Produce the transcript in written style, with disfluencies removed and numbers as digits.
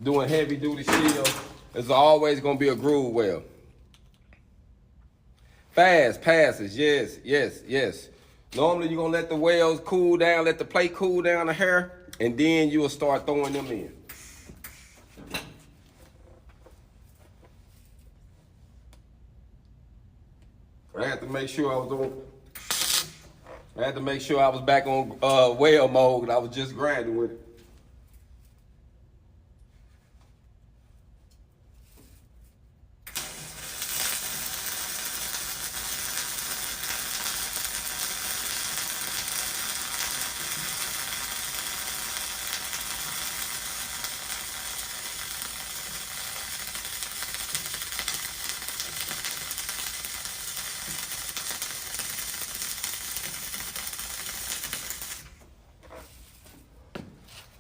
doing heavy duty steel, there's always gonna be a groove weld. Fast passes, yes, yes, yes. Normally you're gonna let the welds cool down, let the plate cool down the hair, and then you will start throwing them in. I had to make sure I was back on weld mode, and I was just grinding with it.